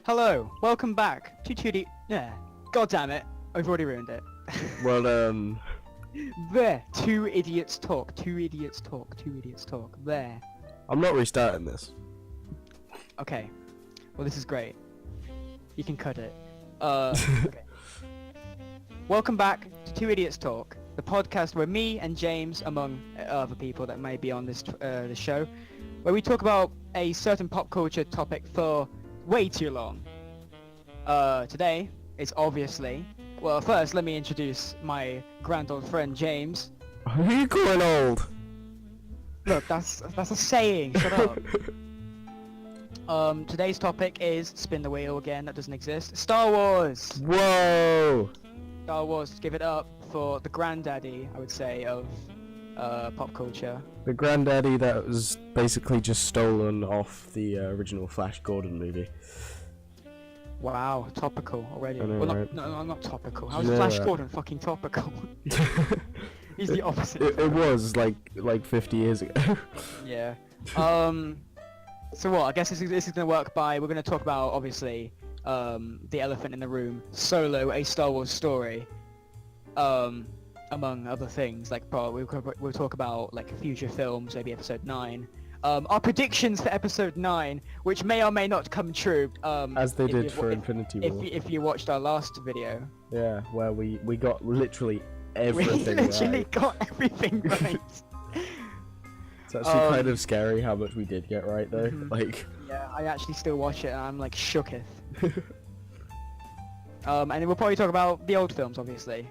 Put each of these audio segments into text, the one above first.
Hello, welcome back to 2D. Yeah, god damn it, I've already ruined it. Well, There, two idiots talk. There. I'm not restarting this. Okay. Well, this is great. You can cut it. Okay. Welcome back to Two Idiots Talk, the podcast where me and James, among other people that may be on this show, where we talk about a certain pop culture topic for way too long. Today is obviously... Well, first, let me introduce my grand old friend, James. Who are you calling old? Look, that's a saying, shut up. Today's topic is spin the wheel again, that doesn't exist. Star Wars! Whoa! Star Wars, give it up for the granddaddy, I would say, of pop culture. The granddaddy that was basically just stolen off the original Flash Gordon movie. Wow, topical already. I know, Well, right? no, not topical. How is Yeah, Flash right. Gordon fucking topical? He's the opposite. It was like 50 years ago. Yeah. So what? I guess this is gonna work by. We're gonna talk about obviously the elephant in the room, Solo, a Star Wars story. Among other things, like we'll talk about like future films, maybe Episode 9. Our predictions for Episode 9, which may or may not come true. As they if did you- for if- Infinity War. If you watched our last video. Yeah, where we got literally We everything literally right. got everything right. It's actually kind of scary how much we did get right though. Mhm. Like, Yeah, I actually still watch it and I'm like shooketh. And then we'll probably talk about the old films, obviously.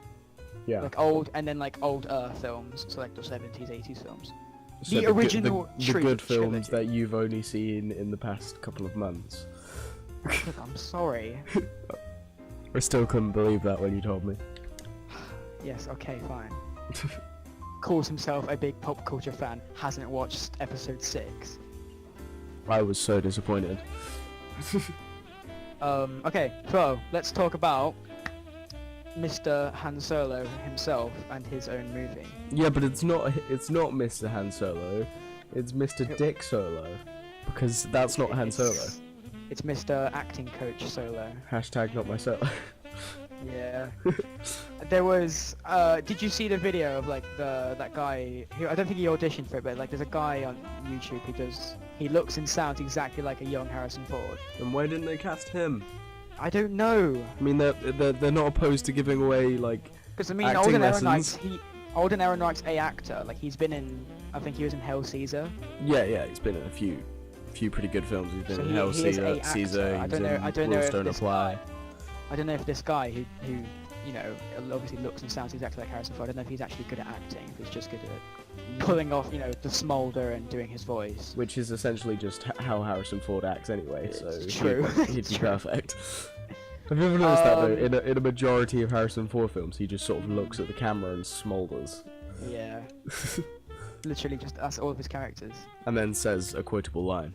yeah. Like old, and then like older films, so like the 70s, 80s films. So the original the good films trilogy. that you've only seen in the past couple of months. Look, I'm sorry. I still couldn't believe that when you told me. Yes, okay, fine. Calls himself a big pop culture fan, hasn't watched Episode 6. I was so disappointed. Okay, so let's talk about Mr. Han Solo himself and his own movie. Yeah, but it's not Mr. Han Solo, it's Mr. Yep. Dick Solo, because that's not Han Solo. It's Mr. Acting Coach Solo. Hashtag not my Solo. Yeah. There was, did you see the video of like that guy who, I don't think he auditioned for it, but like there's a guy on YouTube who he looks and sounds exactly like a young Harrison Ford. And why didn't they cast him? I don't know. I mean, they're not opposed to giving away, like... Because I mean, Acting Alden lessons. Alden Ehrenreich's a actor. Like he's been in, I think he was in Hell Caesar. Yeah, he's been in a few pretty good films. He's been So in Hell he is a Caesar, actor. Caesar, I he's don't know- in I don't know Rules if Don't this Apply. I don't know if this guy who you know obviously looks and sounds exactly like Harrison Ford. I don't know if he's actually good at acting. If he's just good at pulling off, you know, the smolder and doing his voice. Which is essentially just how Harrison Ford acts anyway, so It's true. he'd It's be true. perfect. Have you ever noticed that though? In a majority of Harrison Ford films, he just sort of looks at the camera and smolders. Yeah. Literally just that's all of his characters. And then says a quotable line.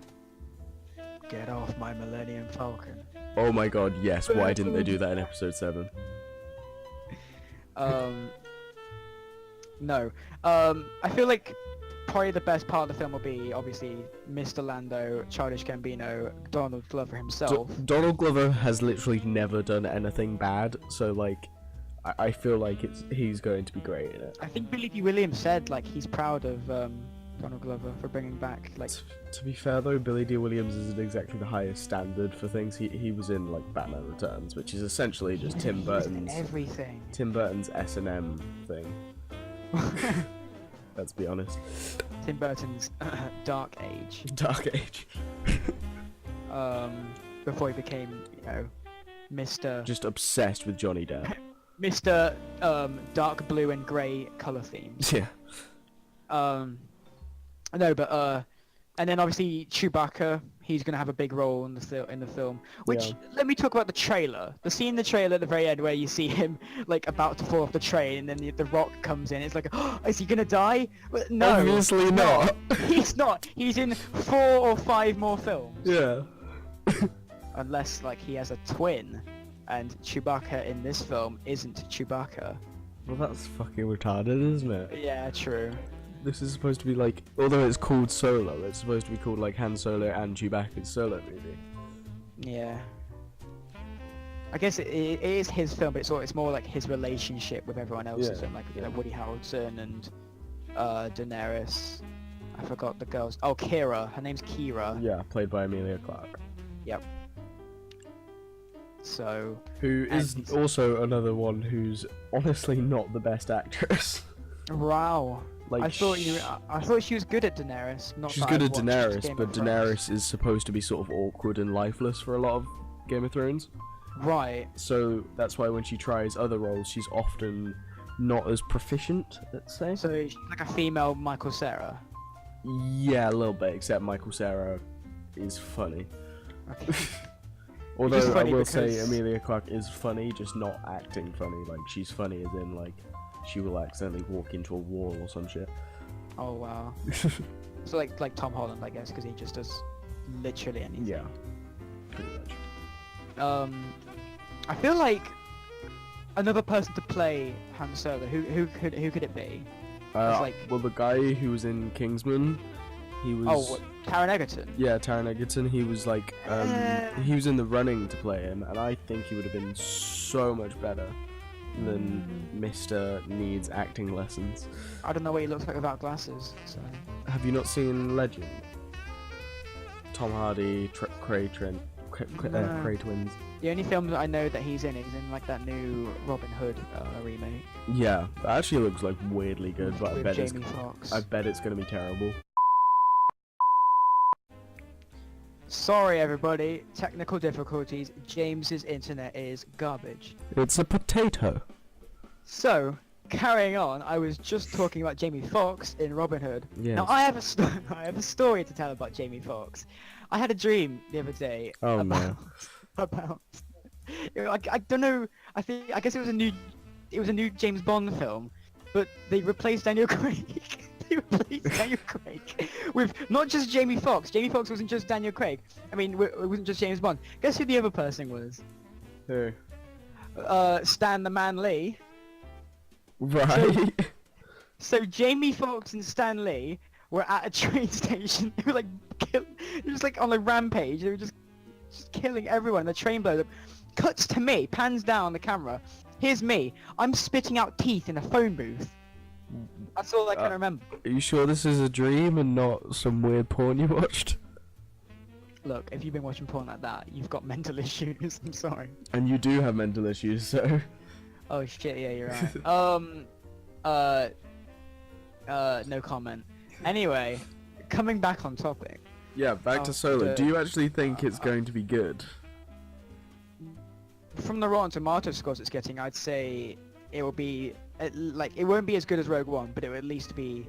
Get off my Millennium Falcon. Oh my god, yes, why didn't they do that in episode 7? No. I feel like probably the best part of the film will be obviously Mr. Lando, Childish Gambino, Donald Glover himself. Donald Glover has literally never done anything bad, so like, I feel like he's going to be great in it. I think Billy D. Williams said like he's proud of Donald Glover for bringing back like. To be fair though, Billy D. Williams isn't exactly the highest standard for things. He was in like Batman Returns, which is essentially just Yeah, Tim he was in Burton's everything. Tim Burton's S&M thing. Let's be honest. Tim Burton's Dark Age. Dark Age. Before he became, you know, Mr. Just obsessed with Johnny Depp. Mr. Dark blue and grey color themes. Yeah. No, but and then obviously Chewbacca, he's gonna have a big role in the film. Which Yeah. let me talk about the trailer. The scene in the trailer at the very end where you see him like about to fall off the train, and then the Rock comes in. It's like, oh, is he gonna die? Well, no, Obviously not. he's not. He's in 4 or 5 more films. Yeah. Unless like he has a twin, and Chewbacca in this film isn't Chewbacca. Well, that's fucking retarded, isn't it? Yeah, true. This is supposed to be like, although it's called Solo, it's supposed to be called like Han Solo and Chewbacca's solo movie. Yeah. I guess it is his film, but it's more like his relationship with everyone else's film, like Woody Harrelson and Daenerys. I forgot the girls. Oh, Kira. Her name's Kira. Yeah, played by Emilia Clarke. Yep. So. Who is also another one who's honestly not the best actress. Wow. Like I thought she was good at Daenerys. Not she's that good I've at watched Daenerys, Game but of Thrones. Daenerys is supposed to be sort of awkward and lifeless for a lot of Game of Thrones. Right. So that's why when she tries other roles, she's often not as proficient, let's say. So she's like a female Michael Cera. Yeah, a little bit, except Michael Cera is funny. Okay. Although Just I funny will say because- Emilia Clarke is funny, just not acting funny. Like, she's funny as in, like, she will accidentally walk into a wall or some shit. Oh wow. So like Tom Holland, I guess, because he just does literally anything. Yeah, pretty much. I feel like another person to play Han Solo. Who could it be? like- Well, the guy who was in Kingsman, he was... Oh, what, Taron Egerton. Yeah, Taron Egerton, he was like, he was in the running to play him, and I think he would have been so much better than Mr. Needs acting lessons. I don't know what he looks like without glasses. So. Have you not seen Legend? Tom Hardy, Cray twins. The only film that I know that he's in is in like that new Robin Hood remake Yeah, that actually looks like weirdly good, but with Jamie Foxx. I bet it's gonna be terrible. Sorry everybody, technical difficulties. James's internet is garbage. It's a potato. So, carrying on, I was just talking about Jamie Foxx in Robin Hood. Yes. Now I have a story to tell about Jamie Foxx. I had a dream the other day Oh, about no. about I don't know. I guess it was a new James Bond film, but they replaced Daniel Craig. They replaced Daniel Craig with not just Jamie Foxx. Jamie Foxx wasn't just Daniel Craig. I mean, it wasn't just James Bond. Guess who the other person was? Who? Stan the Man Lee. Right. So Jamie Foxx and Stan Lee were at a train station. They were like, they were just like on a rampage. They were just killing everyone. The train blows up. Cuts to me, pans down the camera. Here's me. I'm spitting out teeth in a phone booth. That's all I can remember. Are you sure this is a dream and not some weird porn you watched? Look, if you've been watching porn like that, you've got mental issues. I'm sorry. And you do have mental issues, so... Oh shit, yeah, you're right. No comment. Anyway, coming back on topic. Yeah, back to Solo. Do you actually think it's going to be good? From the Rotten Tomatoes scores it's getting, I'd say it will be it won't be as good as Rogue One, but it will at least be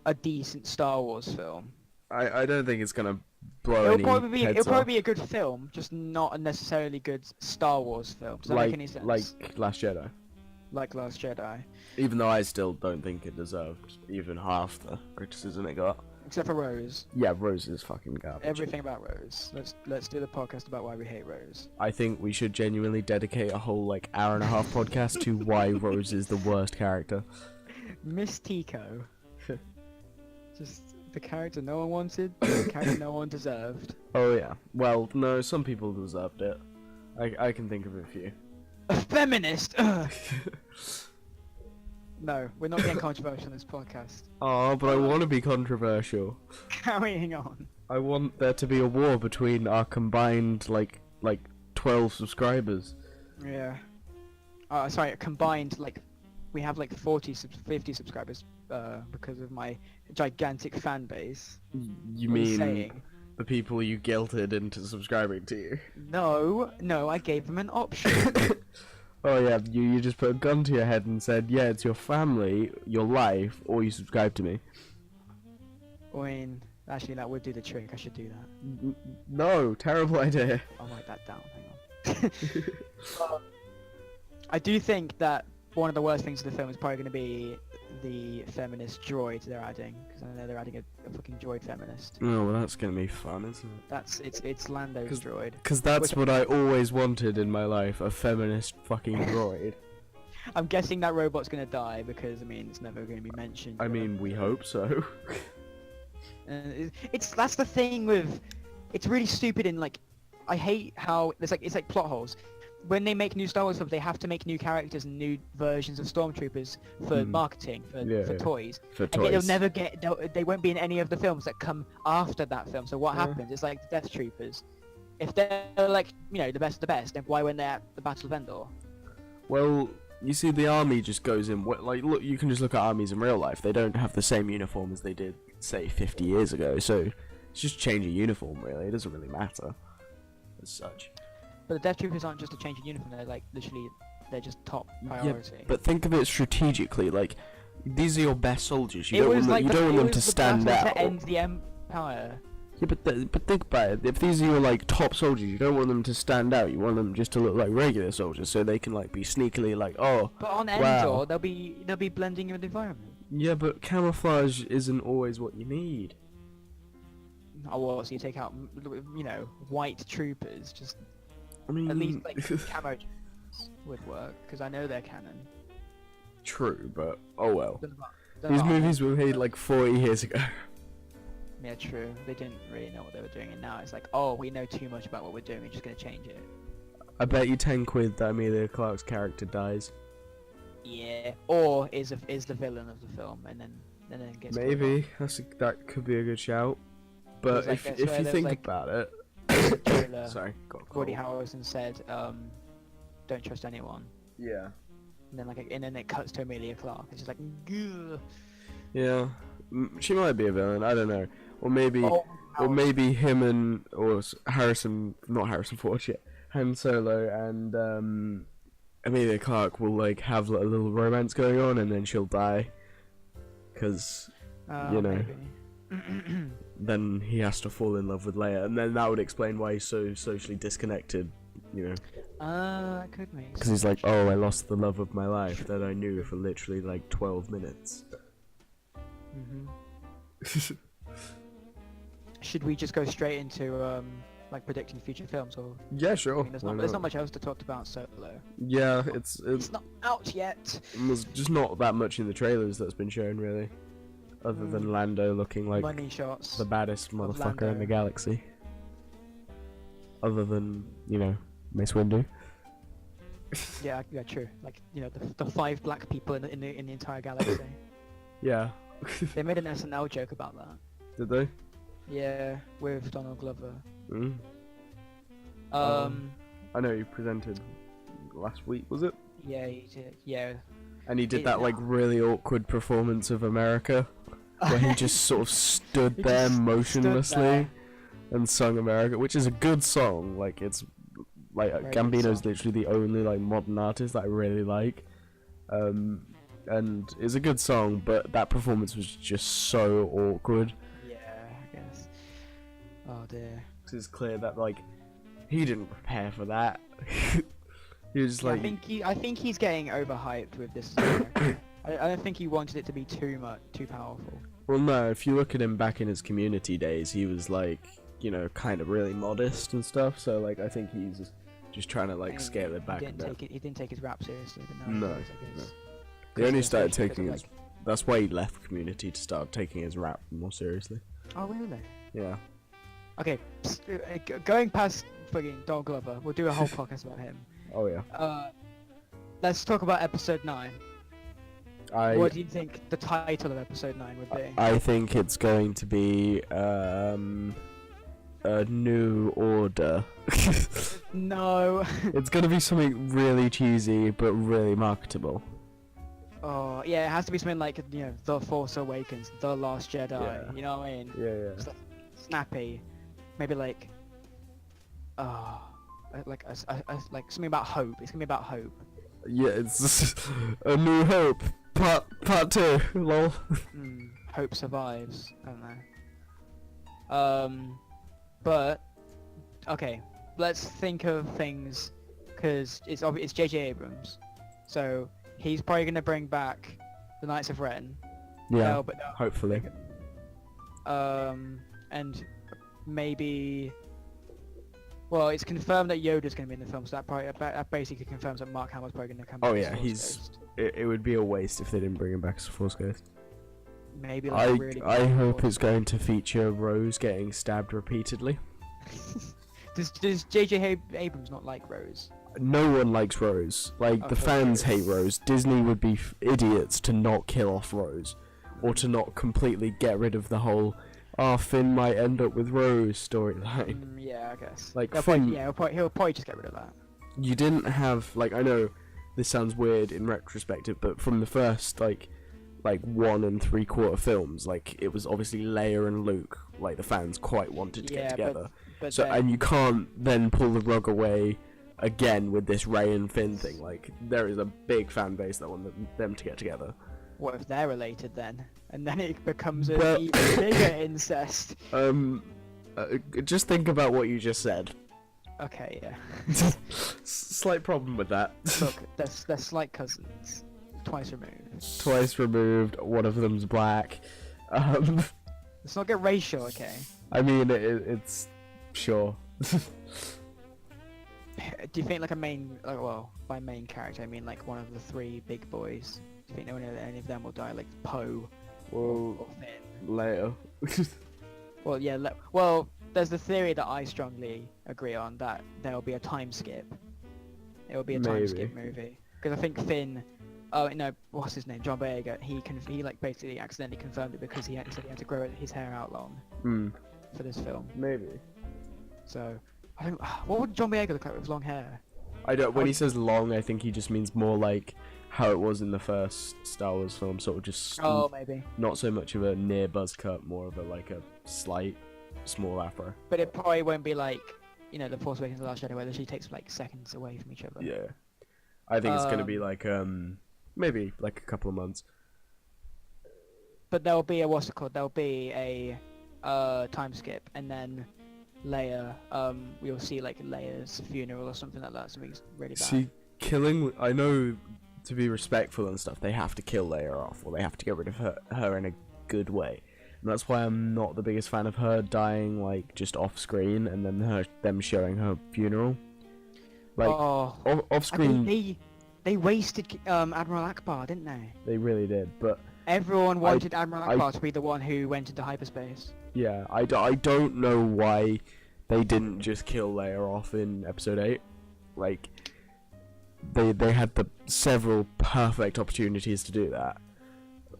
a decent Star Wars film. I don't think it's gonna blow It'll any probably heads be off. a good film, just not a necessarily good Star Wars film. Does that make any sense? Like Last Jedi. Like Last Jedi, Even though I still don't think it deserved even half the criticism it got. except for Rose. Yeah, Rose is fucking garbage. Everything about Rose. Let's do the podcast about why we hate Rose. I think we should genuinely dedicate a whole like hour and a half podcast to why Rose is the worst character. Miss Tico. Just the character no one wanted, the character no one deserved. Oh yeah. Well, no, some people deserved it. I can think of a few. A feminist! Ugh. No, we're not getting controversial in this podcast. Oh, but I want to be controversial. Carrying on. I want there to be a war between our combined like 12 subscribers. Yeah. Sorry, combined, like, we have like 50 subscribers because of my gigantic fan base. You What are you mean saying? the people you guilted into subscribing to you? No, I gave them an option. Oh yeah, you just put a gun to your head and said, yeah, it's your family, your life, or you subscribe to me. I mean, actually that would do the trick, I should do that. No, terrible idea. I'll write that down, hang on. I do think that one of the worst things of the film is probably going to be the feminist droid they're adding, because I know they're adding a fucking droid feminist. Oh, well that's gonna be fun, isn't it? It's Lando's droid. Because that's what I always wanted in my life, a feminist fucking droid. I'm guessing that robot's going to die because, I mean, it's never going to be mentioned. I mean, we hope so. That's the thing with, it's really stupid and like, I hate how it's like plot holes. when they make new Star Wars films, they have to make new characters and new versions of stormtroopers for marketing, for toys. For And toys. yet they'll never get, they won't be in any of the films that come after that film. So what happens? It's like the Death Troopers. If they're like, you know, the best of the best, then why weren't they at the Battle of Endor? Well, you see, the army just goes in. Like, look, you can just look at armies in real life. They don't have the same uniform as they did, say, 50 years ago. So it's just change a uniform, really. It doesn't really matter as such. But the Death Troopers aren't just a change of uniform. They're like literally, they're just top priority. Yeah, but think of it strategically. Like, these are your best soldiers. You It don't was want them, like you don't want them to the stand battle out. to end the Empire. Yeah, but think about it. If these are your like top soldiers, you don't want them to stand out. You want them just to look like regular soldiers, so they can like be sneakily like, oh. But on wow. Endor, they'll be blending in with the environment. Yeah, but camouflage isn't always what you need. Oh well, so you take out, you know, white troopers. Just I mean, at least like camo would work, because I know they're canon. True, but oh well. Don't know These about- movies were made like 40 years ago. Yeah, true. They didn't really know what they were doing, and now it's like, oh, we know too much about what we're doing. We're just gonna change it. I bet you 10 quid that Amelia Clark's character dies. Yeah. Or is the villain of the film, and then gets killed Maybe that could be a good shout. But There's like- if I swear you there's think like- about it, off. The trailer, sorry, got Woody caught. Harrelson said, "Don't trust anyone." Yeah. And then it cuts to Amelia Clark. It's just like, "Gah." Yeah, she might be a villain. I don't know, or maybe, Oh, or maybe him and not Harrison Ford yet, Han Solo and Amelia Clark will like have a little romance going on, and then she'll die, because you know, maybe. then he has to fall in love with Leia, and then that would explain why he's so socially disconnected. You know, That could make because he's like, oh, I lost the love of my life that I knew for literally like 12 minutes. Should we just go straight into like predicting future films, or Yeah, sure. I mean, there's not much else to talk about Solo. Yeah, it's It's not out yet. there's just not that much in the trailers that's been shown really, other than Lando looking like Money shots. the baddest motherfucker in Lando. the galaxy. Other than, you know, Mace Windu. Yeah, true. Like, you know, the 5 black people in the entire galaxy. Yeah. They made an SNL joke about that. Did they? Yeah, with Donald Glover. Mm. I know you presented last week, was it? Yeah, he did. Yeah. And he did It- that like really awkward performance of America, where he just sort of stood He there just stood motionlessly there. and sung America, which is a good song. Like it's like Very good Gambino's song. literally the only like modern artist that I really like, and it's a good song, but that performance was just so awkward. Yeah, I guess. Oh dear. 'Cause it's clear that like he didn't prepare for that. He was just Yeah, like, I think he's getting overhyped with this. I don't think he wanted it to be too powerful. well, no, if you look at him back in his Community days, he was like, you know, kind of really modest and stuff. So like, I think he's just trying to like scale it back a bit. He didn't take his rap seriously, but now No, he does, I guess. He only started Because taking of, his. That's why he left Community, to start taking his rap more seriously. Oh really? Yeah. Okay, going past fucking Donald Glover, we'll do a whole podcast about him. Oh yeah. Let's talk about episode 9. I What do you think the title of episode 9 would be? I think it's going to be a New Order. No. It's gonna be something really cheesy but really marketable. Oh, yeah, it has to be something like, you know, The Force Awakens, The Last Jedi, Yeah. you know what I mean? Yeah, Just like snappy. Maybe like, like something about hope. It's gonna be about hope. yeah. It's A New Hope part 2. Lol. Hope survives. I don't know. But okay, let's think of things, because it's J.J. Abrams, so he's probably gonna bring back the Knights of Ren. Yeah. No, but no. Hopefully. And maybe. Well, it's confirmed that Yoda's gonna be in the film, so that basically confirms that Mark Hamill's probably gonna come back. Oh as yeah, Force he's. Ghost. It would be a waste if they didn't bring him back as a Force Ghost. Maybe like a really I good hope Force it's going to feature Rose getting stabbed repeatedly. Does J.J. Abrams not like Rose? No one likes Rose. Like, the Okay. fans hate Rose. Disney would be idiots to not kill off Rose. Or to not completely get rid of the whole, Finn might end up with Rose storyline. Yeah, I guess. Like, He'll Finn- probably, yeah, he'll probably just get rid of that. You didn't have, like, I know this sounds weird in retrospective, but from the first, like 1 3/4 films, like, it was obviously Leia and Luke, like, the fans quite wanted to Yeah, get together. But So, then, and you can't then pull the rug away again with this Rey and Finn thing. Like, there is a big fan base that want them to get together. what if they're related then? And then it becomes an Well- even bigger incest. Just think about what you just said. Okay, yeah. Slight problem with that. Look, they're slight cousins. Twice removed. Twice removed, one of them's black. Let's not get racial, okay? I mean, it's sure. Do you think like a main, well, by main character I mean like one of the 3 big boys? Do you think any of them will die, like Poe or Well, Finn? later. Well, yeah. Well, there's the theory that I strongly agree on, that there will be a time skip. It will be a time skip movie because I think Finn. Oh no, what's his name? John Boyega. He like basically accidentally confirmed it because he said he had to grow his hair out long for this film. Maybe. So I don't. What would John Boyega look like with long hair? I don't. When he says long, I think he just means more like how it was in the first Star Wars film, sort of just Oh, maybe. not so much of a near buzz cut, more of a like a slight small afro. But it probably won't be like, The Force Awakens and The Last Jedi, where they takes like seconds away from each other. Yeah, I think it's gonna be like maybe like a couple of months. But there'll be there'll be a time skip, and then Leia, we'll see like Leia's funeral or something like that, something really bad. See, killing. I know to be respectful and stuff, they have to kill Leia off, or they have to get rid of her in a good way. And that's why I'm not the biggest fan of her dying like just off screen and then them showing her funeral. Like off I screen, mean, they wasted Admiral Akbar, didn't they? they really did. But Everyone wanted Admiral Akbar to be the one who went into hyperspace. yeah, I don't know why they didn't just kill Leia off in Episode 8. Like they had the several perfect opportunities to do that.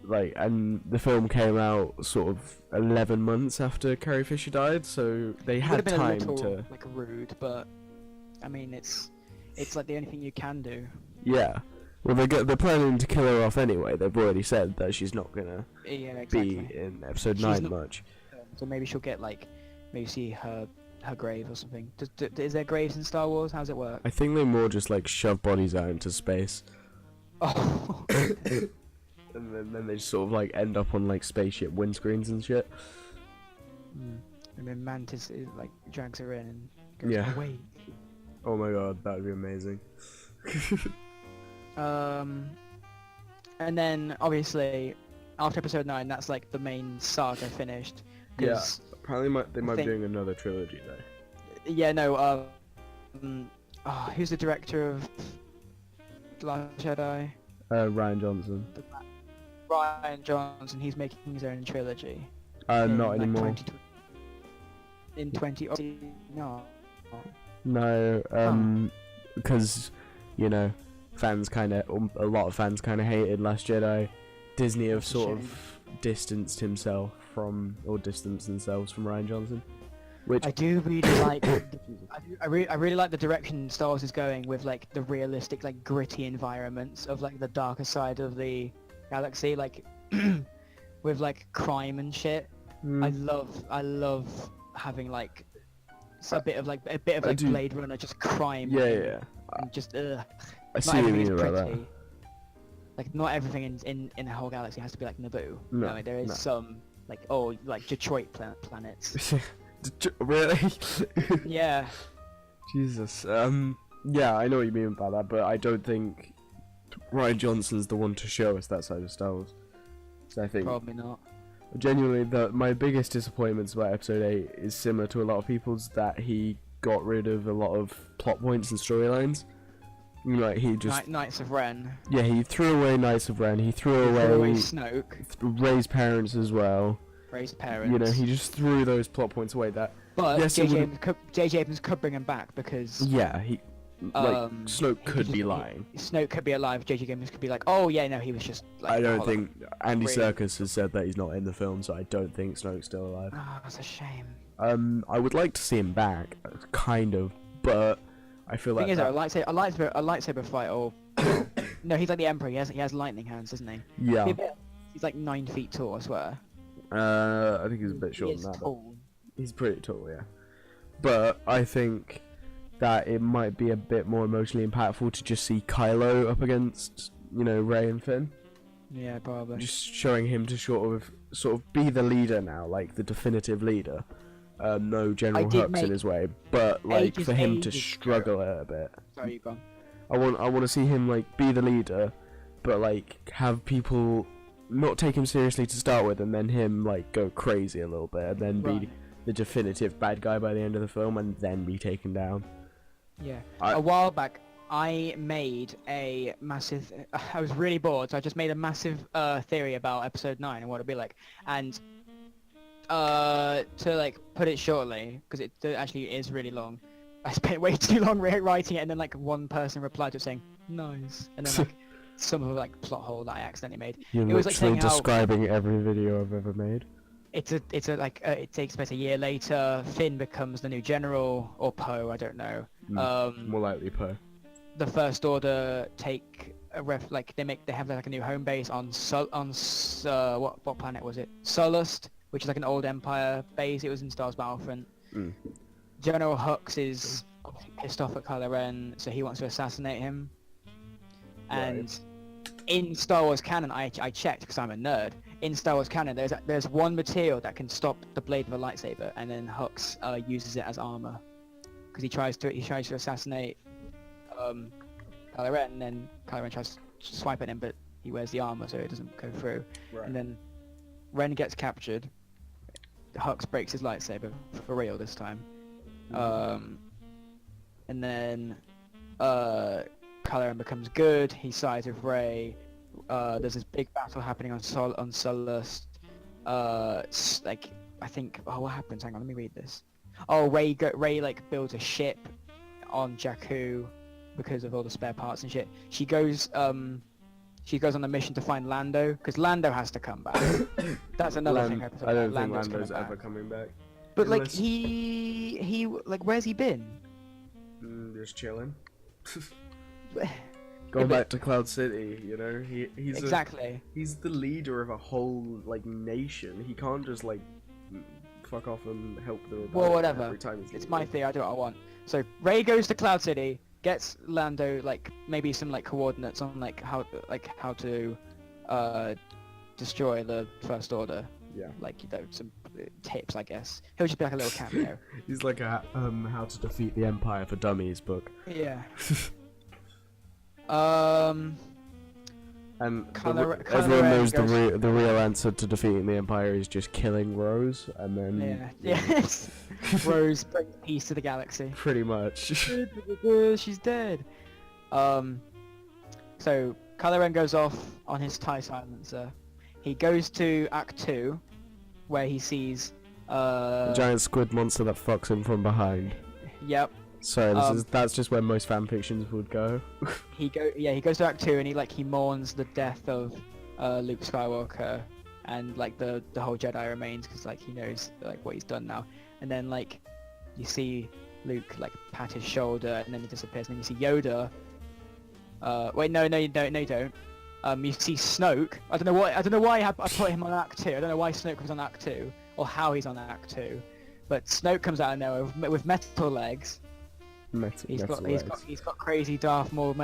Like, and the film came out sort of 11 months after Carrie Fisher died, so they It would had have been time a little to. like rude, but I mean it's like the only thing you can do. Yeah. Well, they're planning to kill her off anyway. They've already said that she's not gonna Yeah, exactly. be in Episode She's 9 not- much. So maybe she'll get like, maybe see her grave or something. Is there graves in Star Wars? How's it work? I think they more just like shove bodies out into space, Oh, and then they just sort of like end up on like spaceship windscreens and shit. and then Mantis like drags her in and goes, Yeah. away. Oh my god, that would be amazing. And then obviously after Episode 9, that's like the main saga finished. 'Cause, Apparently, they might be think- doing another trilogy though. yeah, no. Who's the director of The Last Jedi? Ryan Johnson. Ryan Johnson. He's making his own trilogy. Not in, like, anymore. 20 no. No, because fans a lot of fans kind of hated Last Jedi. Disney have That's a sort shame. of distanced themselves from Ryan Johnson, which I do really like. I really like the direction Star Wars is going with like the realistic, like gritty environments of like the darker side of the galaxy, like with like crime and shit. I love having like a bit of like do- Blade Runner, just crime. yeah. And just I not see what you everything mean is about pretty. that. Like not everything in the whole galaxy has to be like Naboo. No, Like, there is no. some like like Detroit planets. Really? Yeah. Jesus. Yeah, I know what you mean by that, but I don't think Ryan Johnson's the one to show us that side of Star Wars. So I think Probably not. genuinely my biggest disappointments about Episode 8 is similar to a lot of people's, that he got rid of a lot of plot points and storylines. Like he just Knights of Ren. he threw away Knights of Ren. He threw Threw away away Snoke. Rey's parents as well. Rey's parents. He just threw those plot points away. That But Yes, it J.J. Abrams could bring him back because Yeah, Snoke he could just- be lying. Snoke could be alive. J.J. Abrams could be like, oh yeah, no, he was just like. I don't hold think Andy Really? Serkis has said that he's not in the film, so I don't think Snoke's still alive. on. Oh, that's a shame. I would like to see him back, kind of, but I feel Thing like is, though, a lightsaber fight, or no, he's like the Emperor. He has lightning hands, doesn't he? yeah, He's like 9 feet tall, I swear. I think he's a bit He shorter is than that. But tall. he's pretty tall, yeah. But I think that it might be a bit more emotionally impactful to just see Kylo up against, Rey and Finn. Yeah, probably. Just showing him to sort of be the leader now, like the definitive leader. No General did Hux in make his way, but like ages- for him to ages struggle a bit. Sorry, you gone. I want to see him like be the leader, but like have people not take him seriously to start with, and then him like go crazy a little bit, and then be Right. the definitive bad guy by the end of the film, and then be taken down. Yeah. I- A while back, I made a massive. I was really bored, so I just made a massive theory about Episode 9 and what it'd be like. And to like put it shortly, because it actually is really long. I spent way too long writing it, and then like one person replied to saying nice, and then like some of like plot hole that I accidentally made. You're It was like literally saying how- describing every video I've ever made. It's a like it takes place a year later. Finn becomes the new general, or Poe, I don't know. More likely Poe. The First Order take a they have like a new home base on what planet was it? Sullust, which is like an old Empire base. It was in Star Wars Battlefront. Mm. General Hux is obviously pissed off at Kylo Ren, so he wants to assassinate him. And in Star Wars canon, I checked because I'm a nerd. In Star Wars canon, there's one material that can stop the blade of a lightsaber, and then Hux uses it as armor because he tries to assassinate Kylo Ren, and then Kylo Ren tries to swipe at him, but he wears the armor, so it doesn't go through. Right. And then Ren gets captured. Hux breaks his lightsaber for real this time. And then Kylo Ren becomes good. He sides with Rey. There's this big battle happening on Sullust. Like I think. Oh, what happens? Hang on, let me read this. Oh, Rey like builds a ship on Jakku because of all the spare parts and shit. She goes on a mission to find Lando because Lando has to come back. That's another thing. I don't think Lando's Lando's coming ever back. coming back. But like Unless- he like where's he been? Just chilling. Yeah, Going but- back to Cloud City, he's Exactly. he's the leader of a whole like nation. He can't just like fuck off and help the rebellion Well, whatever. every time he's It's my needed. theory. I do what I want. So Rey goes to Cloud City, gets Lando like maybe some like coordinates on like how to destroy the First Order. Yeah. Like some tips, I guess. He'll just be like a little cameo. He's like a how to defeat the Empire for Dummies book. Yeah. And Kylo everyone Ren knows goes- the real answer to defeating the Empire is just killing Rose, and then Yeah. Yes. Rose brings peace to the galaxy. pretty much. She's dead. So Kylo Ren goes off on his TIE silencer. He goes to Act 2, where he sees A giant squid monster that fucks him from behind. Yep. Sorry, that's just where most fan fictions would go. He goes to Act 2 and he mourns the death of Luke Skywalker, and like the whole Jedi remains because like he knows like what he's done now. And then like you see Luke like pat his shoulder and then he disappears, and then you see Yoda. Wait, no, you don't. You see Snoke. I don't know why I put him on Act 2. I don't know why Snoke was on Act 2 or how he's on Act 2. But Snoke comes out of nowhere with metal legs. He's got crazy Darth Maul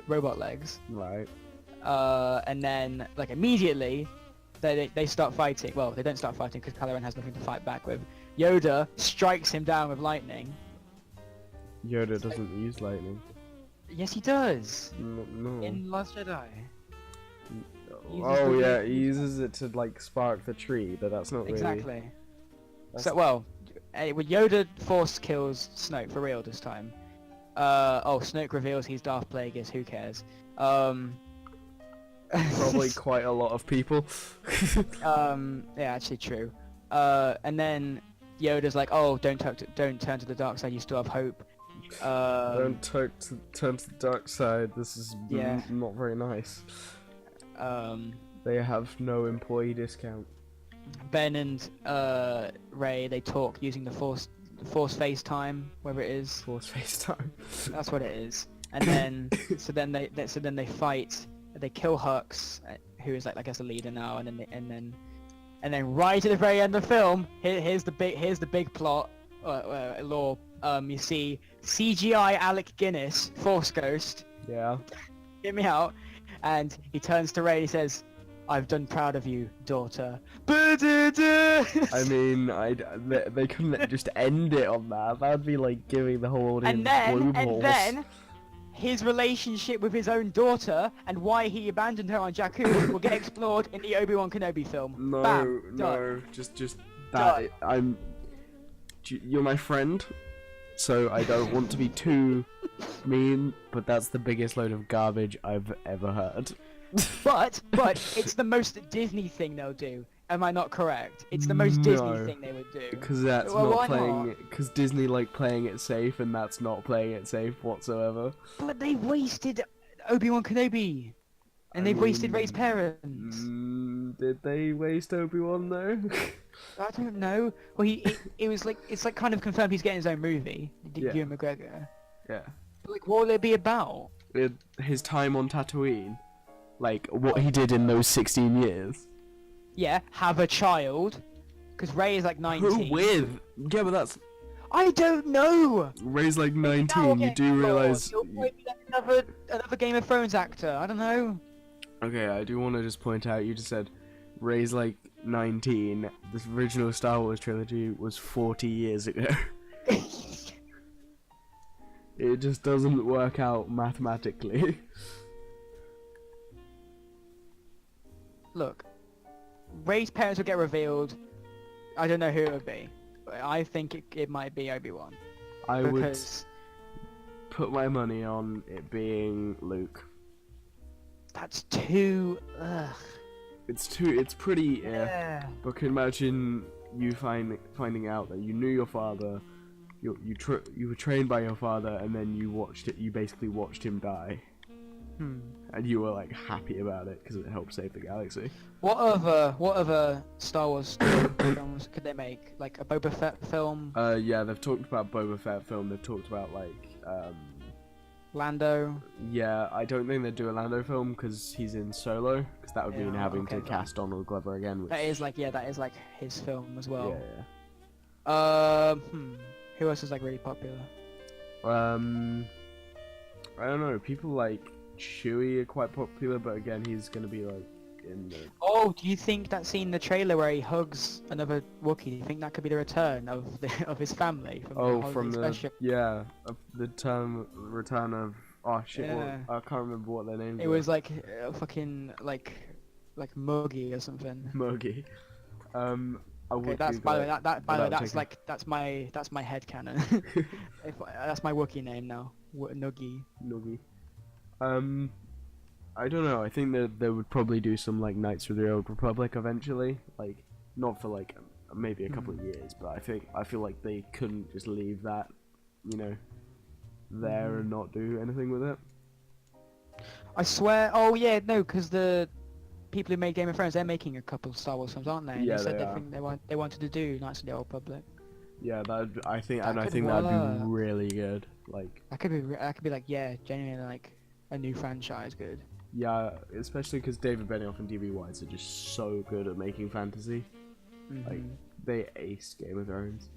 robot legs. Right. And then like immediately they start fighting. Well, they don't start fighting because Kylo Ren has nothing to fight back with. Yoda strikes him down with lightning. Yoda doesn't use lightning. Yes, he does. No. In Last Jedi. uses Oh the yeah, lightning. he uses it to like spark the tree, but that's not really. Exactly. That's- So well, Yoda force kills Snoke for real this time. Snoke reveals he's Darth Plagueis. Who cares? Probably quite a lot of people. Yeah, actually true. And then Yoda's like, oh, don't turn to the dark side. You still have hope. Don't turn to the dark side. This is Yeah. not very nice. Um, They have no employee discount. Ben and Ray, they talk using the Force FaceTime, whatever it is. Force FaceTime. That's what it is. And then so then they fight. They kill Hux, who is like I guess a leader now. And then right at the very end of the film, here's the big plot lore. You see CGI Alec Guinness, Force Ghost. Yeah. Hear me out. And he turns to Ray and he says, "I've done proud of you, daughter." I mean, they couldn't just end it on that. That'd be like giving the whole audience and balls. then his relationship with his own daughter and why he abandoned her on Jakku will get explored in the Obi-Wan Kenobi film. No, Bam, no, done. just Done. that. You're my friend, so I don't want to be too mean, but that's the biggest load of garbage I've ever heard. But it's the most Disney thing they'll do. Am I not correct? It's the most Disney No. thing they would do. Because that's Well, not why playing. not? Because Disney like playing it safe, and that's not playing it safe whatsoever. But they wasted Obi-Wan Kenobi, and I they've wasted mean, Rey's parents. Did they waste Obi-Wan though? I don't know. Well, it was like it's like kind of confirmed he's getting his own movie. Yeah. Ewan McGregor. Yeah. But like, what will it be about? His time on Tatooine, like what he did in those 16 years. Yeah, have a child, because Rey is like 19. Who with? Yeah, but that's I don't know. Ray's like Now we're 19. You getting do bored. realize. He'll probably be like another Game of Thrones actor. I don't know. Okay, I do want to just point out. You just said Ray's like 19. The original Star Wars trilogy was 40 years ago. It just doesn't work out mathematically. Look, Rey's parents will get revealed. I don't know who it would be, but I think it might be Obi-Wan. I would Because put my money on it being Luke. that's too. Ugh. It's pretty. Yeah. But can imagine you finding out that you knew your father, you were trained by your father, and then you basically watched him die, and you were like happy about it because it helped save the galaxy. What other Star Wars films could they make? Like a Boba Fett film, Yeah, they've talked about Boba Fett film. They've talked about like, Lando. yeah, I don't think they'd do a Lando film because he's in Solo, because that would mean Yeah, having okay, to fine. cast Donald Glover again. Which, That is like his film as well. yeah. Who else is like really popular? I don't know. People like Chewie are quite popular, but again, he's gonna be like in the. Oh, do you think that scene in the trailer where he hugs another Wookiee? Do you think that could be the return of his family from Oh, the holiday from the special? return of shit. Yeah. I can't remember what their names It were. was like fucking like Muggy or something. Mogi. I Okay, would that's Google by the it way that by the way without that's taking- like that's my headcanon. That's my Wookiee name now. Nuggy. Nogi. I don't know. I think that they would probably do some like Knights of the Old Republic eventually. Like, not for like maybe a couple of years, but I feel like they couldn't just leave that, there and not do anything with it. I swear. Oh yeah, no, because the people who made Game of Thrones, they're making a couple of Star Wars films, aren't they? And Yeah, they said they they are. think they wanted to do Knights of the Old Republic. Yeah, I think That could that'd work. be really good. Like, That could be like, yeah, genuinely like a new franchise. Good. yeah, especially because David Benioff and D.B. Weiss are just so good at making fantasy. Like, Mhm. they ace Game of Thrones.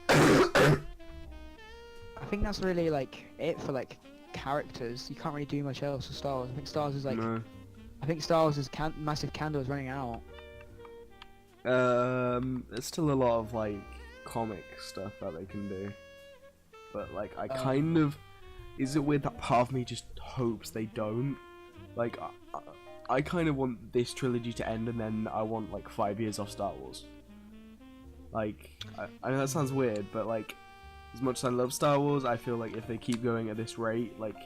I think that's really like it for like characters. You can't really do much else with Star Wars. I think Star Wars is like No. I think Star Wars' massive candle is running out. There's still a lot of like comic stuff that they can do, but like I kind of, is it weird that part of me just hopes they don't? Like, I kind of want this trilogy to end, and then I want like 5 years off Star Wars. Like, I know that sounds weird, but like, as much as I love Star Wars, I feel like if they keep going at this rate, like,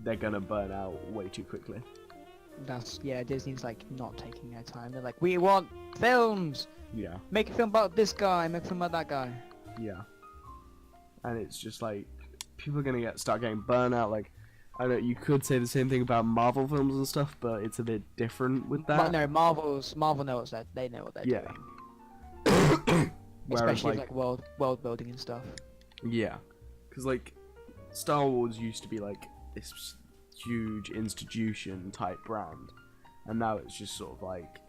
they're gonna burn out way too quickly. That's yeah. Disney's like not taking their time. They're like, we want films. Yeah. Make a film about this guy, make a film about that guy. Yeah. And it's just like people are gonna start getting burnt out. Like, I know you could say the same thing about Marvel films and stuff, but it's a bit different with that. No, Marvel knows that they know what they're Yeah. doing. Whereas, Especially like world building and stuff. yeah, because like Star Wars used to be like this huge institution type brand, and now it's just sort of like,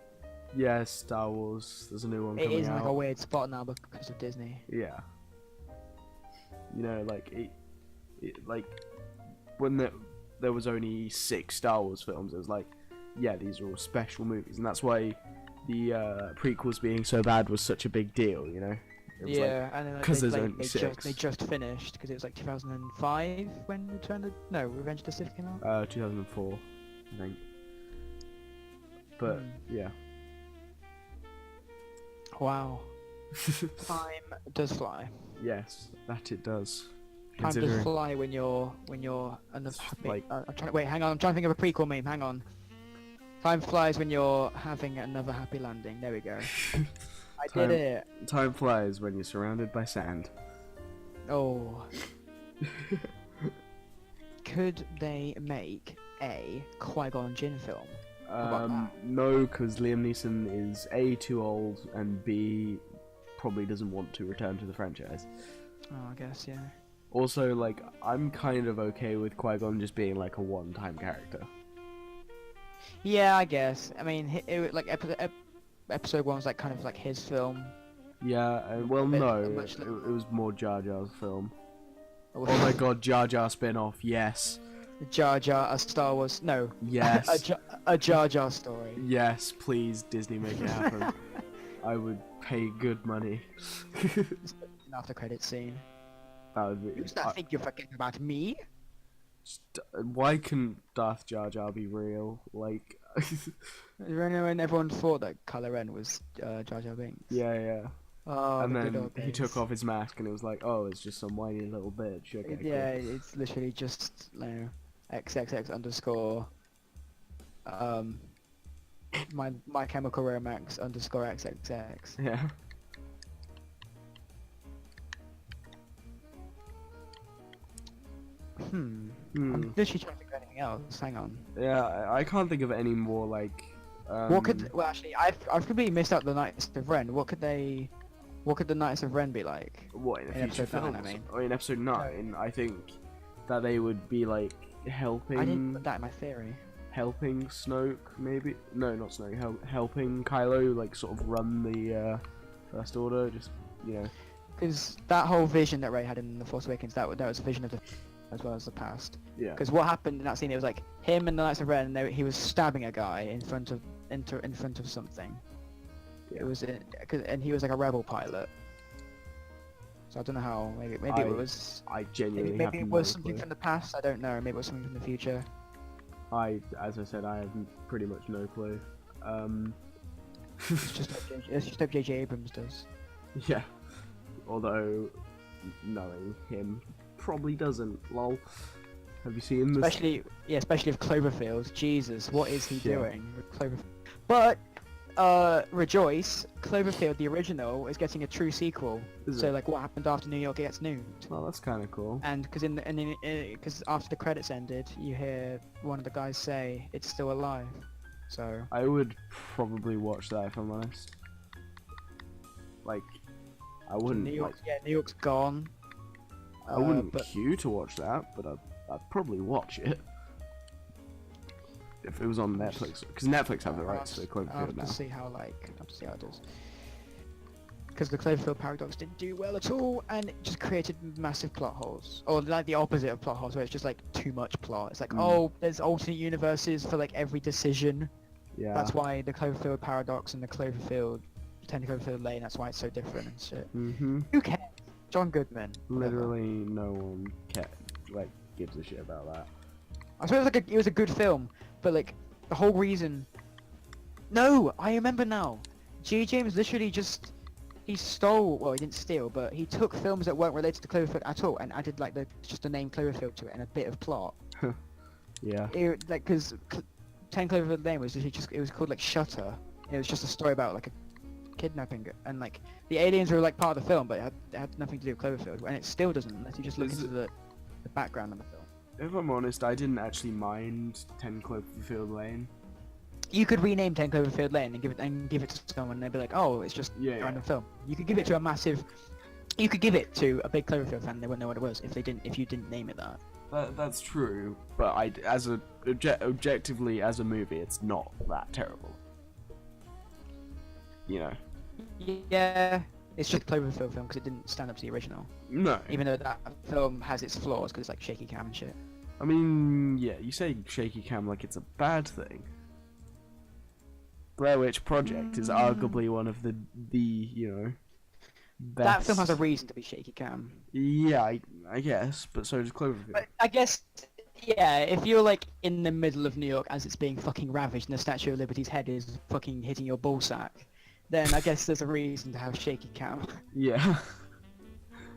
yeah, Star Wars. There's a new one It coming is out. like a weird spot now because of Disney. Yeah. You know, like like when there was only 6 Star Wars films, it was like, yeah, these are all special movies, and that's why the prequels being so bad was such a big deal. You know. It was Yeah, and then 'cause there's they only 6. they just finished because it was like 2005 when Revenge of the Sith came out. 2004, I think. But yeah. Wow, time does fly. Yes, that it does. Time does Considering fly when you're another happy. like- I'm trying to wait. Hang on, I'm trying to think of a prequel meme. Hang on. Time flies when you're having another happy landing. There we go. I Time- did it. time flies when you're surrounded by sand. Oh. Could they make a Qui-Gon Jinn film? about that? No, because Liam Neeson is A, too old, and B, probably doesn't want to return to the franchise. Oh, I guess, yeah. Also, like, I'm kind of okay with Qui-Gon just being like a one-time character. Yeah, I guess. I mean, like episode 1 was like kind of like his film. Yeah, well, bit- no, much it was more Jar Jar's film. Oh Oh my god, Jar Jar spin-off, yes. Jar Jar, a Star Wars, no, Yes. a Jar Jar story. Yes, please, Disney, make it happen. I would pay good money. An after credit scene. That would be... Who's that think you're forgetting about me? Why couldn't Darth Jar Jar be real? Like... Remember when everyone thought that Kylo Ren was Jar Jar Binks? yeah. Oh, And the good then old he days. took off his mask and it was like, oh, it's just some whiny little bitch. Okay, Yeah, it's literally just, you know, XXX underscore, my chemical romance underscore XXX. cool. Yeah. I'm Hmm. literally trying to think of anything else. Hang on. Yeah, I can't think of any more, like... What could? Well, actually, I've completely missed out the Knights of Ren. What could the Knights of Ren be like? What, in a in future episode film? 9, I mean. Or in episode 9, I think that they would be, like, helping... I didn't put that in my theory. helping Snoke, maybe? No, not Snoke. Helping Kylo, like, sort of run the First Order. Just, you know. Because that whole vision that Rey had in The Force Awakens, that was a vision of the as well as the past. Yeah. Because what happened in that scene, it was like him and the Knights of Ren, and he was stabbing a guy in front of something. Yeah. It was and he was like a rebel pilot. So I don't know how. Maybe I it was. I genuinely Maybe it have was no something clue. from the past. I don't know. Maybe it was something from the future. As I said, I have pretty much no clue. It's just like J.J. Abrams does. Yeah. Although, knowing him, probably doesn't. Lol. Have you seen this? Especially with Cloverfield. Jesus, what is he Yeah. doing with Cloverfield? But rejoice, Cloverfield, the original, is getting a true sequel. Is So it? like, what happened after New York gets nuked? Well, that's kind of cool. And because after the credits ended, you hear one of the guys say it's still alive. So I would probably watch that if I'm honest. Like, I wouldn't. New York, Like, New York's gone. I wouldn't but queue to watch that, but I'd probably watch it if it was on Netflix, because Netflix have the rights to I'll Cloverfield have now. to see how it is. Because the Cloverfield paradox didn't do well at all, and it just created massive plot holes, or like the opposite of plot holes, where it's just like too much plot. It's like, oh, there's alternate universes for like every decision. Yeah. That's why the Cloverfield paradox and the Cloverfield, 10 Cloverfield Lane. That's why it's so different and shit. Mm-hmm. Who cares? John Goodman. whatever. Literally no one gives a shit about that. I suppose it was a good film, but like the whole reason. No, I remember now. G. James literally he stole. Well, he didn't steal, but he took films that weren't related to Cloverfield at all and added like just the name Cloverfield to it and a bit of plot. Yeah. Because 10 Cloverfield Lane was literally it was called like Shutter. It was just a story about like a kidnapping, and like the aliens were like part of the film, but it had nothing to do with Cloverfield, and it still doesn't unless you just look into the background of the film. If I'm honest, I didn't actually mind 10 Cloverfield Lane. You could rename 10 Cloverfield Lane and give it to someone, and they'd be like, oh, it's just Yeah, a random film. You could give it to a massive. You could give it to a big Cloverfield fan, they wouldn't know what it was if you didn't name it that. That's true, but objectively as a movie, it's not that terrible. You know. Yeah, it's just a Cloverfield film because it didn't stand up to the original. No. Even though that film has its flaws because it's like shaky cam and shit. I mean, yeah, you say shaky cam like it's a bad thing. Blair Witch Project is arguably one of the you know, best. That film has a reason to be shaky cam. Yeah, I guess, but so does Cloverfield. But I guess, yeah, if you're like in the middle of New York as it's being fucking ravaged and the Statue of Liberty's head is fucking hitting your ballsack, then I guess there's a reason to have shaky cam. Yeah.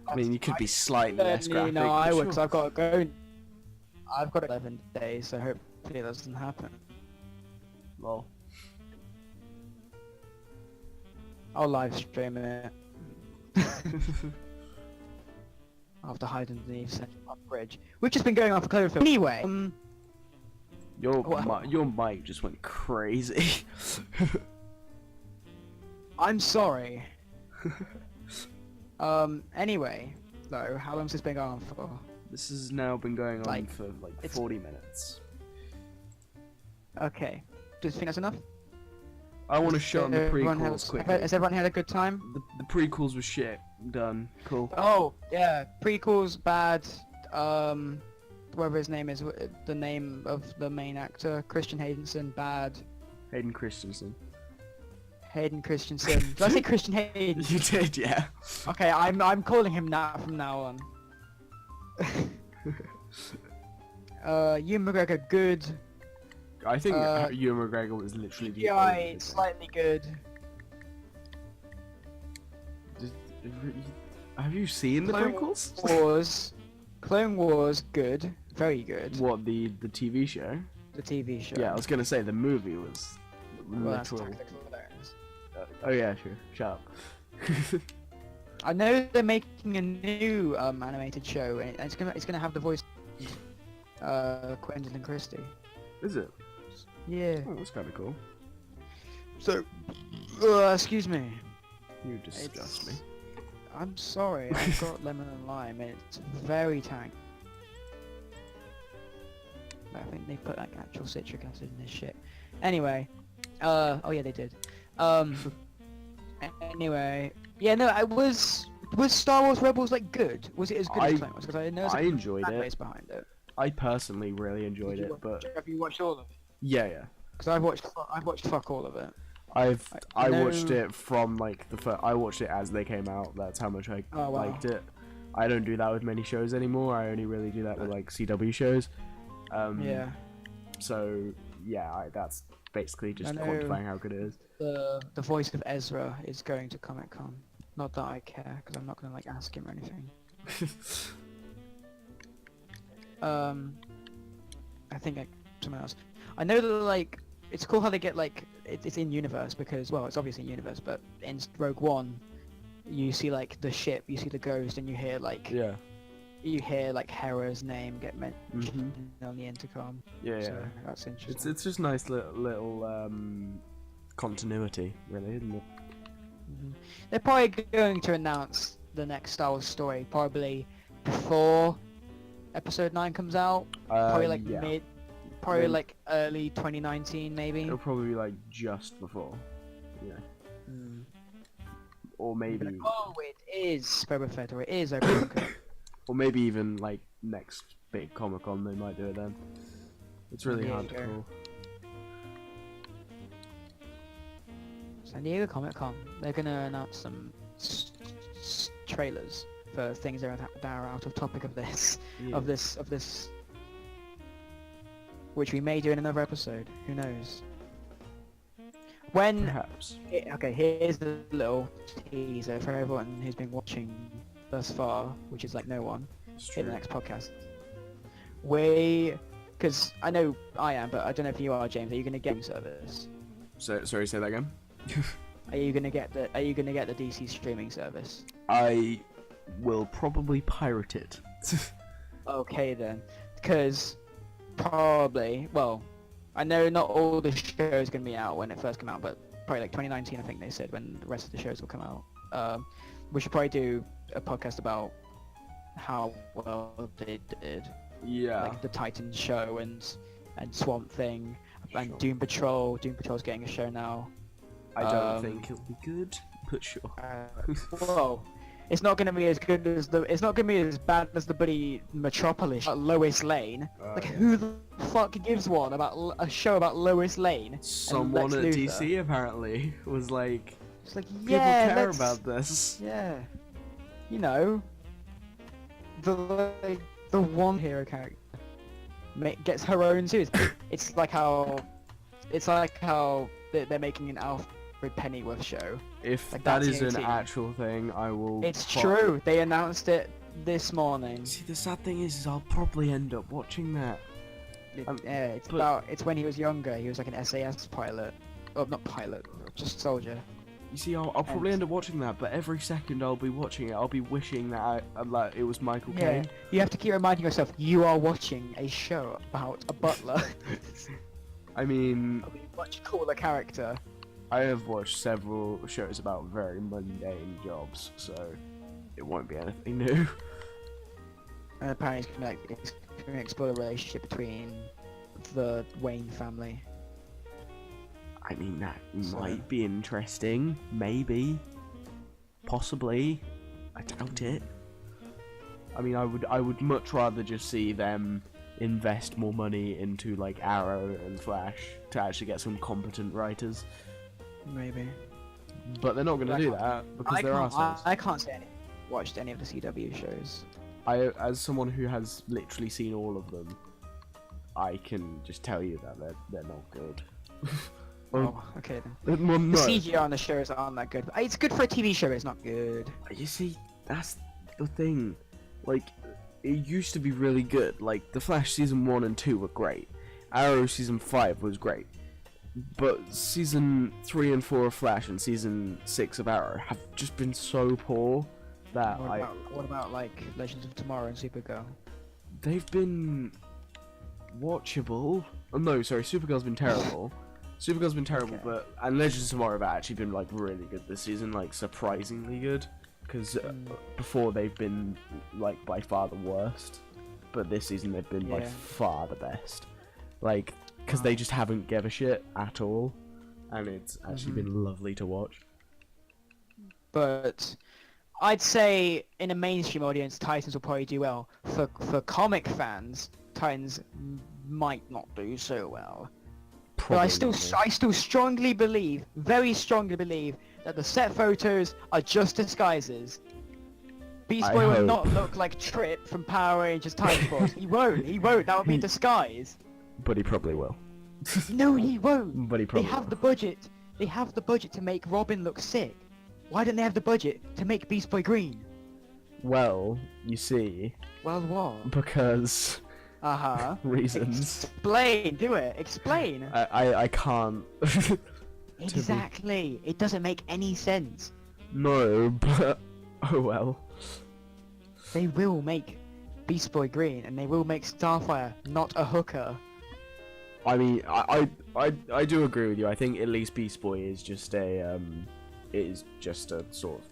I mean, you could be slightly less graphic. No, I would, sure. because I've got to go. I've got 11 days, so hopefully that doesn't happen. Lol. I'll live stream it. I'll have to hide underneath Central Park Bridge, which has been going on for Cloverfield. Anyway, Your mic just went crazy. I'm sorry. Anyway, though, how long's this been going on for? This has now been going on Like, for like it's- 40 minutes. Okay. Do you think that's enough? I want to show on the Everyone prequels quickly. Has everyone had a good time? The prequels were shit. Done. Cool. Oh, yeah. Prequels, bad. Whatever his name is, the name of the main actor, Christian Haydenson, bad. Hayden Christensen. Hayden Christensen. Did I say Christian Hayden? You did, yeah. Okay, I'm calling him that from now on. Ewan McGregor, good. I think Ewan McGregor was literally the CGI, only good slightly good. Have you seen the prequels? Clone Wars, good. Very good. What, the TV show? The TV show. Yeah, I was gonna say the movie was Well, that's literal. Attack of the Clones. Oh yeah, sure. Shut up. I know they're making a new animated show, and it's gonna have the voice Quentin Christie. Is it? Yeah. Oh, that's kind of cool. So, excuse me. You disgust me. I'm sorry. I've got lemon and lime. It's very tangy. I think they put like actual citric acid in this shit. Anyway, oh yeah, they did. Anyway, yeah, no, was Star Wars Rebels like good? Was it as good as Clone Wars? Because I know I enjoyed fan it. base behind it. I personally really enjoyed it, but Have you watched all of it? yeah. Because I've watched fuck all of it. I know- watched it from like the first. I watched it as they came out. That's how much I Oh, wow. liked it. I don't do that with many shows anymore. I only really do that with like CW shows. Yeah. So yeah, that's basically just I know. quantifying how good it is. The voice of Ezra is going to Comic-Con. Not that I care, because I'm not gonna like ask him or anything. I think someone else. I know that like it's cool how they get like it's in universe because well it's obviously in universe, but in Rogue One, you see like the ship, you see the ghost, and you hear like Yeah. Hera's name get mentioned on the intercom. Yeah. So Yeah. that's interesting. It's just nice little continuity, really, isn't it? They're probably going to announce the next Star Wars story probably before Episode 9 comes out. Probably like yeah. probably Then- like early 2019 maybe. It'll probably be like just before, yeah, Mm. or maybe, Like, oh, it is Boba Fett or it is Obi-Wan. or maybe even like next big Comic Con they might do it then. It's really San hard to Diego. call. San Diego Comic-Con. They're gonna announce some trailers for things that are out of topic of this. Yeah. Of this, which we may do in another episode. Who knows? When Perhaps. okay, here's the little teaser for everyone who's been watching thus far, which is like no one. It's In true. the next podcast, because I know I am, but I don't know if you are, James. Are you gonna get service? So, sorry, say that again. Are you gonna get the DC streaming service? I will probably pirate it. Okay then, because probably, well, I know not all the shows gonna be out when it first came out, but probably like 2019, I think they said, when the rest of the shows will come out. We should probably do a podcast about how well they did, Yeah. like the Titans show and Swamp Thing and Sure. Doom Patrol. Doom Patrol's getting a show now. I don't Um, think it'll be good, but sure. Well, it's not gonna be as good as it's not gonna be as bad as the bloody Metropolis Lois Lane. Like who the fuck gives one about a show about Lois Lane? Someone at Lex DC apparently was like, It's like, people yeah, care let's- about this. Yeah, you know, the one hero character gets her own series. It's like how they're making an Alfred Pennyworth show. If Like that that's is an TNT. actual thing, I will. It's true. They announced it this morning. See, the sad thing is I'll probably end up watching that. Yeah, it's but- it's when he was younger. He was like an SAS pilot. Oh, not pilot, just soldier. You see, I'll probably And- end up watching that, but every second I'll be watching it, I'll be wishing that like it was Michael Yeah, Caine. you have to keep reminding yourself you are watching a show about a butler. I mean, A much cooler character. I have watched several shows about very mundane jobs, so it won't be anything new. And apparently it's gonna explore the relationship between the Wayne family. I mean, that So- might be interesting. Maybe. Possibly. I doubt it. I mean, I would much rather just see them invest more money into, like, Arrow and Flash to actually get some competent writers. Maybe. But they're not going to I do can't- that, because I they're can't, assholes. I can't say watched any of the CW shows. As someone who has literally seen all of them, I can just tell you that they're not good. Oh, okay then. Well, The no. CGI on the shows aren't that good. It's good for a TV show, but it's not good. You see, that's the thing. Like, it used to be really good. Like, The Flash season 1 and 2 were great. Arrow season 5 was great. But season 3 and 4 of Flash and season 6 of Arrow have just been so poor that What about like Legends of Tomorrow and Supergirl? they've been watchable. Oh, no, sorry, Supergirl's been terrible. Supergirl's been terrible, Okay. and Legends of Tomorrow have actually been like really good this season, like surprisingly good. Because before they've been like by far the worst, but this season they've been by Yeah. far the best. Like, because they just haven't give a shit at all, and it's actually been lovely to watch. But I'd say in a mainstream audience, Titans will probably do well. For comic fans, Titans might not do so well. But I still strongly believe, very strongly believe, that the set photos are just disguises. Beast I Boy will hope. not look like Trip from Power Rangers Titan Force. He won't. That would be a disguise. But he probably will. No, he won't. But he They probably have will. the budget. They have the budget to make Robin look sick. Why don't they have the budget to make Beast Boy green? Well, you see, Well, what? because Uh-huh. reasons. Explain. Do it. Explain. I can't. Exactly. It doesn't make any sense. No, but oh well. They will make Beast Boy green, and they will make Starfire not a hooker. I mean, I do agree with you. I think at least Beast Boy is just a sort of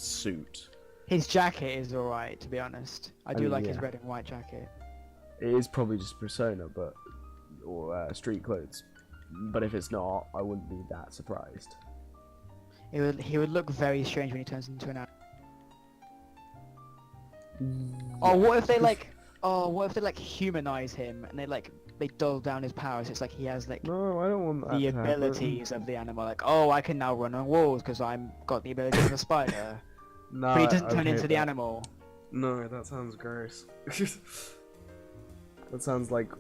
suit. His jacket is alright, to be honest. I do mean, like his yeah. red and white jacket. It is probably just persona, or street clothes. But if it's not, I wouldn't be that surprised. He would look very strange when he turns into an animal. Or what if they like humanize him and they dull down his powers? It's like he has like No, I don't want that the to happen. abilities of the animal. Like, oh, I can now run on walls because I'm got the abilities of a spider. No, But he doesn't I turn hate into the that. animal. No, that sounds gross. That sounds like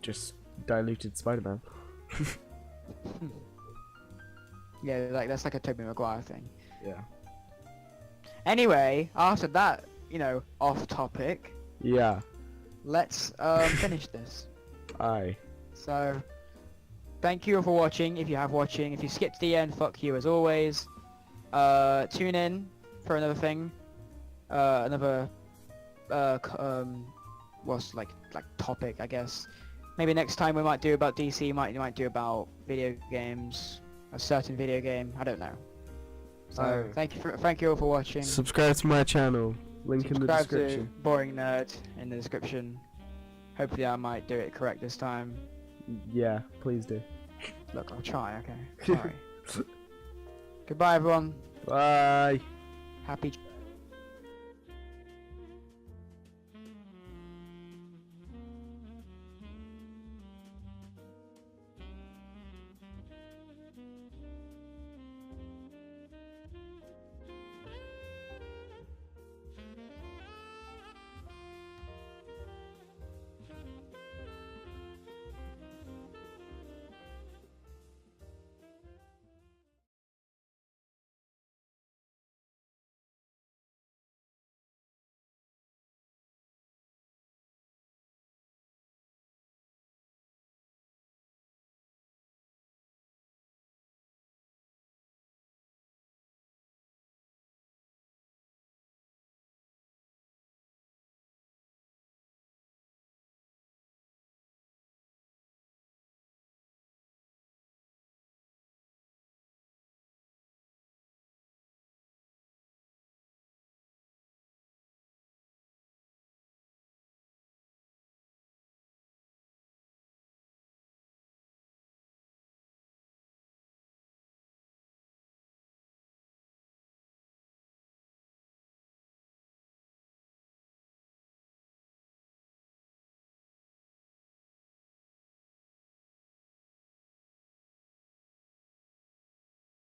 just diluted Spider-Man. Yeah, like that's like a Tobey Maguire thing. Yeah. Anyway, after that, off topic, Yeah. let's finish this. Aye. So, thank you all for watching. If you have watching, if you skipped to the end, fuck you as always. Tune in for another thing. Another what's like topic, I guess. Maybe next time we might do about DC. Might do about video games, a certain video game. I don't know. So thank you all for watching. Subscribe to my channel. Link in the Subscribe description. to Boring Nerd in the description. Hopefully I might do it correct this time. Yeah, please do. Look, I'll try. Okay. Sorry. Goodbye, everyone. Bye. Happy.